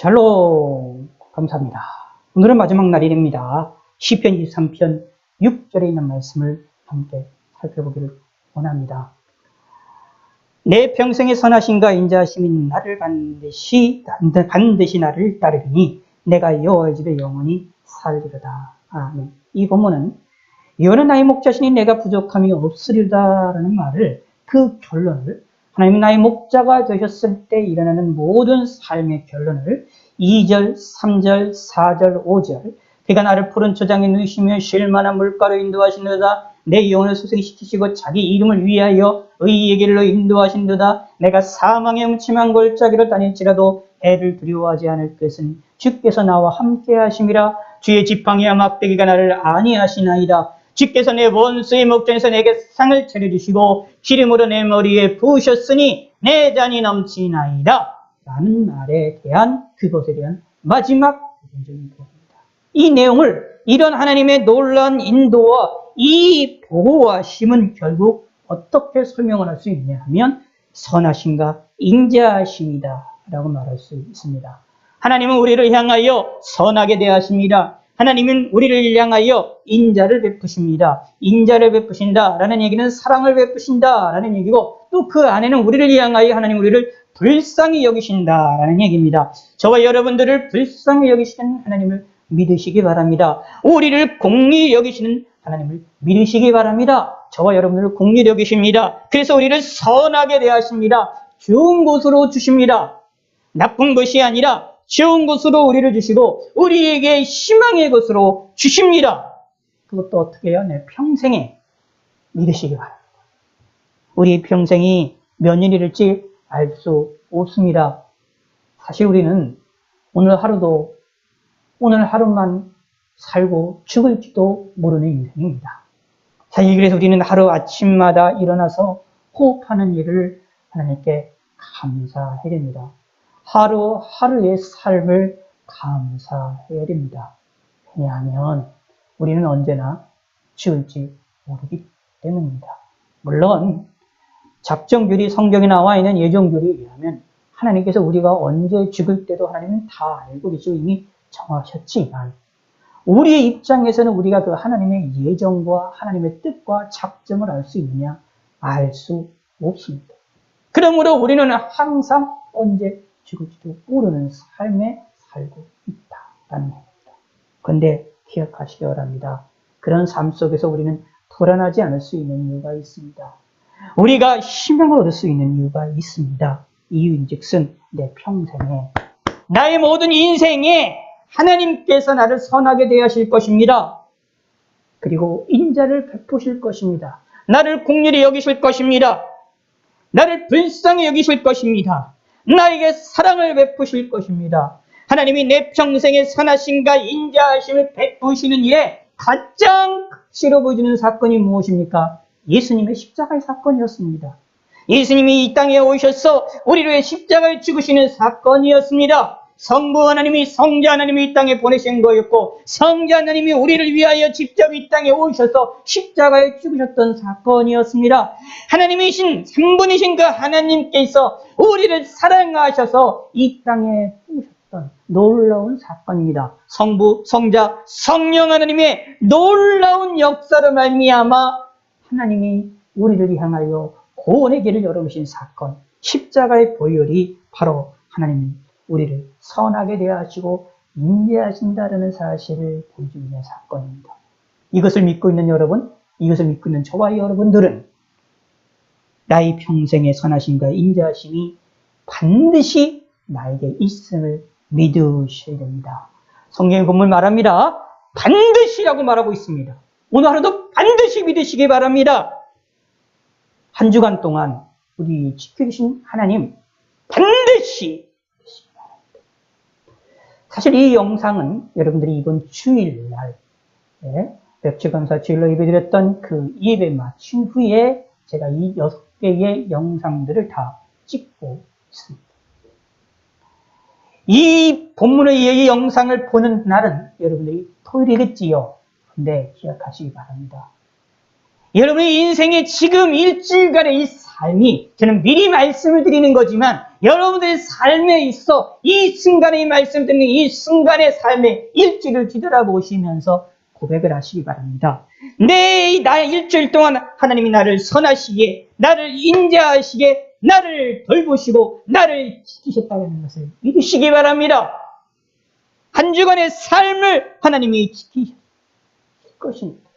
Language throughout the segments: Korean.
샬롬. 감사합니다. 오늘은 마지막 날이 됩니다. 시편 23편 6절에 있는 말씀을 함께 살펴보기를 원합니다. 내 평생의 선하심과 인자하심이 나를 반드시 나를 따르리니 내가 여호와의 집에 영원히 살리로다. 아멘. 이 본문은 여호와는 나의 목자시니 내가 부족함이 없으리로다라는 말을, 그 결론을, 하나님이 나의 목자가 되셨을 때 일어나는 모든 삶의 결론을 2절, 3절, 4절, 5절, 그가 나를 푸른 초장에 누이시며 쉴 만한 물가로 인도하시는도다. 내 영혼을 소생시키시고 자기 이름을 위하여 의의 길로 인도하신도다. 내가 사망의 음침한 골짜기로 다닐지라도 해를 두려워하지 않을 것은 주께서 나와 함께 하심이라. 주의 지팡이와 막대기가 나를 안위하시나이다. 주께서 내 원수의 목전에서 내게 상을 차려주시고 기름으로 내 머리에 부으셨으니 내 잔이 넘치나이다. 라는 말에 대한, 그것에 대한 마지막 부분적인 부분입니다. 이 내용을, 이런 하나님의 놀라운 인도와 이 보호하심은 결국 어떻게 설명을 할 수 있냐 하면 선하심과 인자하심이다 라고 말할 수 있습니다. 하나님은 우리를 향하여 선하게 대하십니다. 하나님은 우리를 향하여 인자를 베푸십니다. 인자를 베푸신다 라는 얘기는 사랑을 베푸신다 라는 얘기고, 또 그 안에는 우리를 향하여 하나님 우리를 불쌍히 여기신다 라는 얘기입니다. 저와 여러분들을 불쌍히 여기시는 하나님을 믿으시기 바랍니다. 우리를 공의히 여기시는 하나님을 믿으시기 바랍니다. 저와 여러분들을 공의히 여기십니다. 그래서 우리를 선하게 대하십니다. 좋은 곳으로 주십니다. 나쁜 것이 아니라 좋은 곳으로 우리를 주시고 우리에게 희망의 것으로 주십니다. 그것도 어떻게 해요? 내 평생에 믿으시기 바랍니다. 우리 평생이 몇 년일지 알 수 없습니다. 사실 우리는 오늘 하루만 살고 죽을지도 모르는 인생입니다. 사실 그래서 우리는 하루 아침마다 일어나서 호흡하는 일을 하나님께 감사해야 됩니다. 하루하루의 삶을 감사해야 됩니다. 왜냐하면 우리는 언제나 죽을지 모르기 때문입니다. 물론 작정규리, 성경에 나와 있는 예정규리에 의하면 하나님께서 우리가 언제 죽을 때도 하나님은 다 알고 계시고 이미 정하셨지만, 우리의 입장에서는 우리가 그 하나님의 예정과 하나님의 뜻과 작정을 알 수 있느냐? 알 수 없습니다. 그러므로 우리는 항상 언제 죽을지도 모르는 삶에 살고 있다라는 얘기입니다. 그런데 기억하시기 바랍니다. 그런 삶 속에서 우리는 불안하지 않을 수 있는 이유가 있습니다. 우리가 희망을 얻을 수 있는 이유가 있습니다. 이유인즉슨 내 평생에, 나의 모든 인생에 하나님께서 나를 선하게 대하실 것입니다. 그리고 인자를 베푸실 것입니다. 나를 긍휼히 여기실 것입니다. 나를 불쌍히 여기실 것입니다. 나에게 사랑을 베푸실 것입니다. 하나님이 내 평생의 선하심과 인자하심을 베푸시는 일에 가장 극치로 보여주는 사건이 무엇입니까? 예수님의 십자가의 사건이었습니다. 예수님이 이 땅에 오셔서 우리를 위해 십자가에 죽으시는 사건이었습니다. 성부 하나님이, 성자 하나님이 이 땅에 보내신 거였고, 성자 하나님이 우리를 위하여 직접 이 땅에 오셔서 십자가에 죽으셨던 사건이었습니다. 하나님이신, 삼분이신 그 하나님께서 우리를 사랑하셔서 이 땅에 오셨던 놀라운 사건입니다. 성부, 성자, 성령 하나님의 놀라운 역사로 말미암아 하나님이 우리를 향하여 구원의 길을 열어주신 사건, 십자가의 보혈이 바로 하나님이 우리를 선하게 대하시고 인자하신다는 사실을 보여주는 사건입니다. 이것을 믿고 있는 여러분, 이것을 믿고 있는 저와 여러분들은 나의 평생의 선하심과 인자하심이 반드시 나에게 있음을 믿으셔야 됩니다. 성경의 본문 말합니다. 반드시라고 말하고 있습니다. 오늘 하루도 반드시 믿으시기 바랍니다. 한 주간 동안 우리 지켜주신 하나님 반드시 믿으시기 바랍니다. 사실 이 영상은 여러분들이 이번 주일날 벽지감사 주일로 예배드렸던 그 예배 마친 후에 제가 이 6개의 영상들을 다 찍고 있습니다. 이 본문의 이 영상을 보는 날은 여러분들이 토요일이겠지요. 근데 기억하시기 바랍니다. 여러분의 인생에 지금 일주일간의 이 삶이, 저는 미리 말씀을 드리는 거지만 여러분들의 삶에 있어 이 순간의 말씀 듣는 이 순간의 삶의 일주일을 뒤돌아보시면서 고백을 하시기 바랍니다. 나의 일주일 동안 하나님이 나를 선하시기에, 나를 인자하시기에, 나를 돌보시고 나를 지키셨다는 것을 믿으시기 바랍니다. 한 주간의 삶을 하나님이 지키실 것입니다.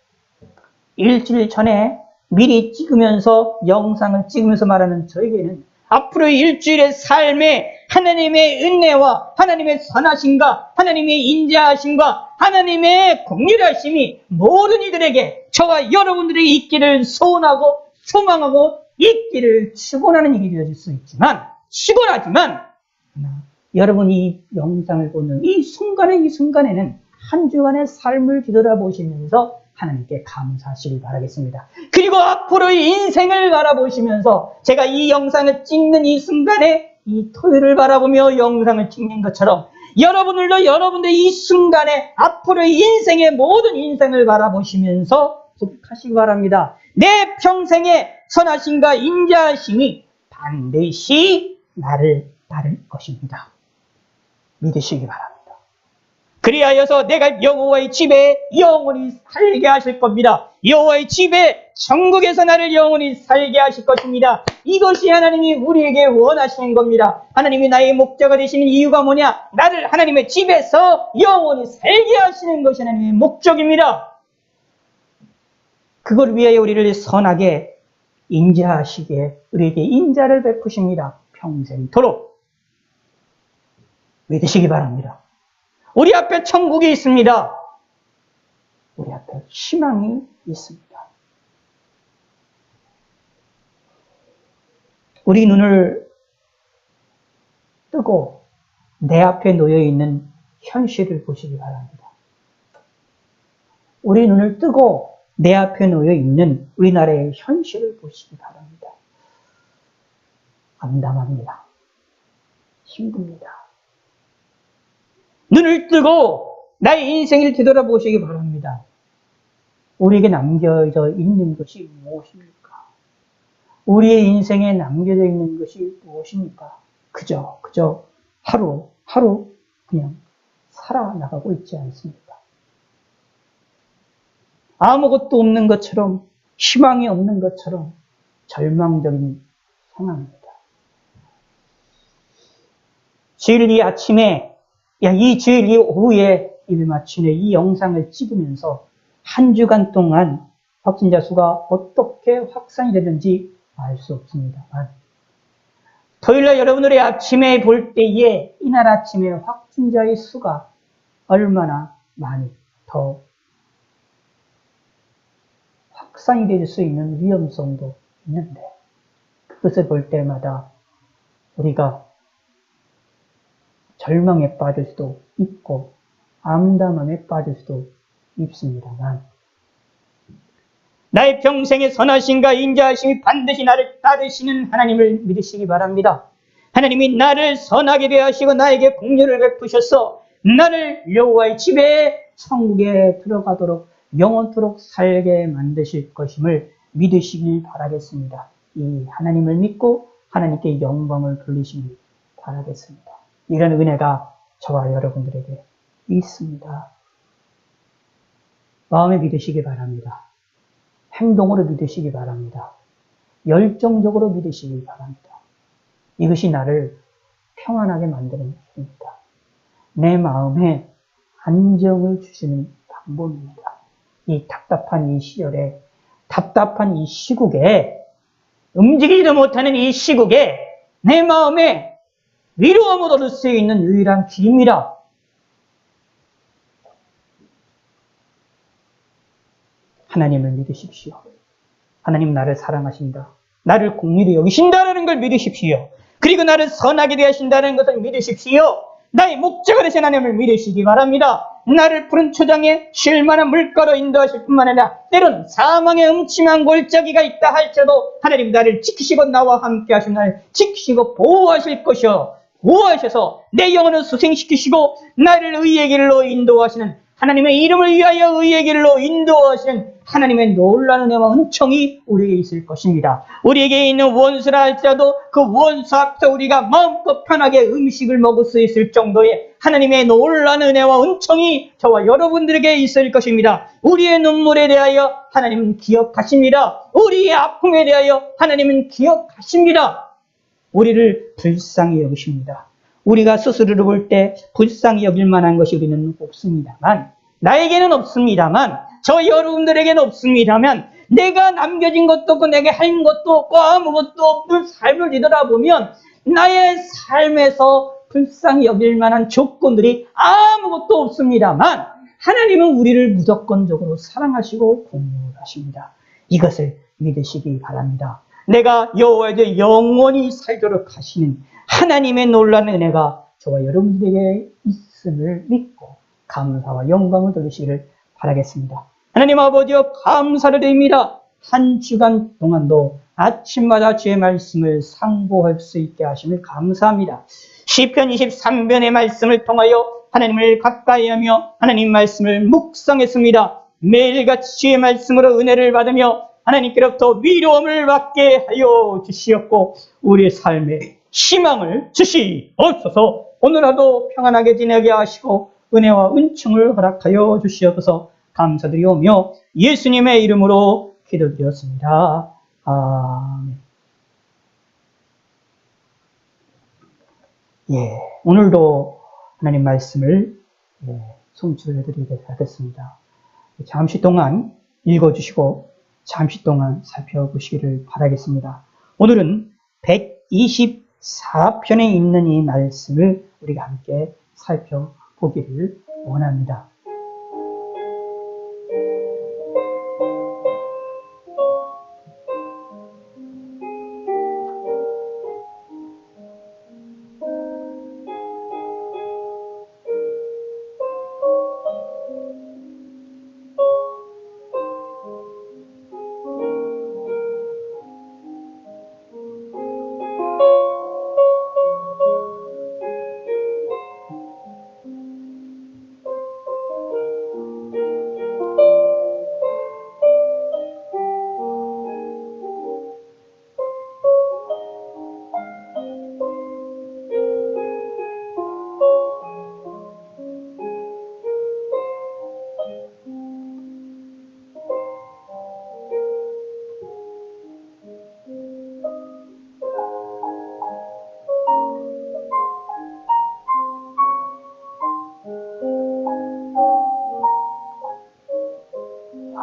일주일 전에 미리 찍으면서 영상을 찍으면서 말하는 저에게는 앞으로 일주일의 삶에 하나님의 은혜와 하나님의 선하심과 하나님의 인자하심과 하나님의 긍휼하심이 모든 이들에게, 저와 여러분들이 있기를 소원하고 소망하고 있기를 축원하는 일이 되어질 수 있지만, 축원하지만 여러분이 이 영상을 보는 이 순간에는 한 주간의 삶을 뒤돌아보시면서 하나님께 감사하시길 바라겠습니다. 그리고 앞으로의 인생을 바라보시면서, 제가 이 영상을 찍는 이 순간에 이 토요일을 바라보며 영상을 찍는 것처럼 여러분들도 여러분들의 이 순간에 앞으로의 인생의 모든 인생을 바라보시면서 고백하시기 바랍니다. 내 평생의 선하심과 인자하심이 반드시 나를 따를 것입니다. 믿으시기 바랍니다. 그리하여서 내가 여호와의 집에 영원히 살게 하실 겁니다. 여호와의 집에, 천국에서 나를 영원히 살게 하실 것입니다. 이것이 하나님이 우리에게 원하시는 겁니다. 하나님이 나의 목자가 되시는 이유가 뭐냐? 나를 하나님의 집에서 영원히 살게 하시는 것이 하나님의 목적입니다. 그걸 위하여 우리를 선하게 인자하시기에 우리에게 인자를 베푸십니다. 평생토록. 믿으시기 바랍니다. 우리 앞에 천국이 있습니다. 우리 앞에 희망이 있습니다. 우리 눈을 뜨고 내 앞에 놓여 있는 현실을 보시기 바랍니다. 우리 눈을 뜨고 내 앞에 놓여 있는 우리나라의 현실을 보시기 바랍니다. 암담합니다. 힘듭니다. 눈을 뜨고 나의 인생을 되돌아보시기 바랍니다. 우리에게 남겨져 있는 것이 무엇입니까? 우리의 인생에 남겨져 있는 것이 무엇입니까? 그저 하루 그냥 살아나가고 있지 않습니까? 아무것도 없는 것처럼, 희망이 없는 것처럼 절망적인 상황입니다. 주일 이 아침에, 이 주일 이 오후에 일맞춘에 이 영상을 찍으면서 한 주간 동안 확진자 수가 어떻게 확산이 되는지 알 수 없습니다만, 토요일날 여러분들의 아침에 볼 때에 이날 아침에 확진자의 수가 얼마나 많이 더 확산이 될 수 있는 위험성도 있는데, 그것을 볼 때마다 우리가 절망에 빠질 수도 있고 암담함에 빠질 수도 있습니다만, 나의 평생의 선하심과 인자하심이 반드시 나를 따르시는 하나님을 믿으시기 바랍니다. 하나님이 나를 선하게 대하시고 나에게 긍휼을 베푸셔서 나를 여호와의 집에 천국에 들어가도록 영원토록 살게 만드실 것임을 믿으시길 바라겠습니다. 이 하나님을 믿고 하나님께 영광을 돌리시길 바라겠습니다. 이런 은혜가 저와 여러분들에게 있습니다. 마음에 믿으시기 바랍니다. 행동으로 믿으시기 바랍니다. 열정적으로 믿으시기 바랍니다. 이것이 나를 평안하게 만드는 것입니다. 내 마음에 안정을 주시는 방법입니다. 이 답답한 이 시절에, 답답한 이 시국에, 움직이지도 못하는 이 시국에 내 마음에 위로함을 얻을 수 있는 유일한 길입니다. 하나님을 믿으십시오. 하나님 나를 사랑하신다, 나를 긍휼히 여기신다는 걸 믿으십시오. 그리고 나를 선하게 대하신다는 것을 믿으십시오. 나의 목자가 되신 하나님을 믿으시기 바랍니다. 나를 푸른 초장에 쉴 만한 물가로 인도하실 뿐만 아니라 때론 사망의 음침한 골짜기가 있다 할지라도 하나님 나를 지키시고 나와 함께 하신 나를 지키시고 보호하실 것이요, 보호하셔서 내 영혼을 수생시키시고 나를 의의 길로 인도하시는, 하나님의 이름을 위하여 의의 길로 인도하시는 하나님의 놀라운 은혜와 은총이 우리에게 있을 것입니다. 우리에게 있는 원수라 할지라도 그 원수 앞에서 우리가 마음껏 편하게 음식을 먹을 수 있을 정도의 하나님의 놀라운 은혜와 은총이 저와 여러분들에게 있을 것입니다. 우리의 눈물에 대하여 하나님은 기억하십니다. 우리의 아픔에 대하여 하나님은 기억하십니다. 우리를 불쌍히 여기십니다. 우리가 스스로를 볼 때 불쌍히 여길 만한 것이 우리는 없습니다만, 나에게는 없습니다만, 저 여러분들에게는 없습니다만, 내가 남겨진 것도 없고 내게 할 것도 없고 아무것도 없는 삶을 뒤돌아보면 나의 삶에서 불쌍히 여길 만한 조건들이 아무것도 없습니다만, 하나님은 우리를 무조건적으로 사랑하시고 공유하십니다. 이것을 믿으시기 바랍니다. 내가 여호와에 대해 영원히 살도록 하시는 하나님의 놀라운 은혜가 저와 여러분들에게 있음을 믿고 감사와 영광을 돌리시기를 바라겠습니다. 하나님 아버지여, 감사를 드립니다. 한 주간 동안도 아침마다 주의 말씀을 상고할 수 있게 하심을 감사합니다. 시편 23편의 말씀을 통하여 하나님을 가까이 하며 하나님 말씀을 묵상했습니다. 매일같이 주의 말씀으로 은혜를 받으며 하나님께로부터 위로움을 받게 하여 주시었고 우리의 삶에 희망을 주시옵소서. 오늘 하루 평안하게 지내게 하시고 은혜와 은총을 허락하여 주시옵소서. 감사드리오며 예수님의 이름으로 기도드렸습니다. 아멘. 오늘도 하나님 말씀을 송출해드리도록 하겠습니다. 잠시 동안 읽어주시고 잠시 동안 살펴보시기를 바라겠습니다. 오늘은 124편에 있는 이 말씀을 우리가 함께 살펴보기를 원합니다.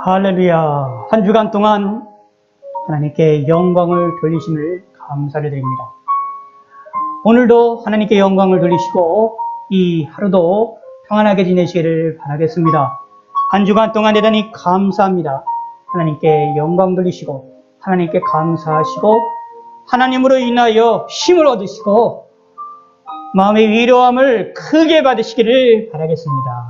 할렐루야. 한 주간 동안 하나님께 영광을 돌리심을 감사를 드립니다. 오늘도 하나님께 영광을 돌리시고 이 하루도 평안하게 지내시기를 바라겠습니다. 한 주간 동안 대단히 감사합니다. 하나님께 영광 돌리시고 하나님께 감사하시고 하나님으로 인하여 힘을 얻으시고 마음의 위로함을 크게 받으시기를 바라겠습니다.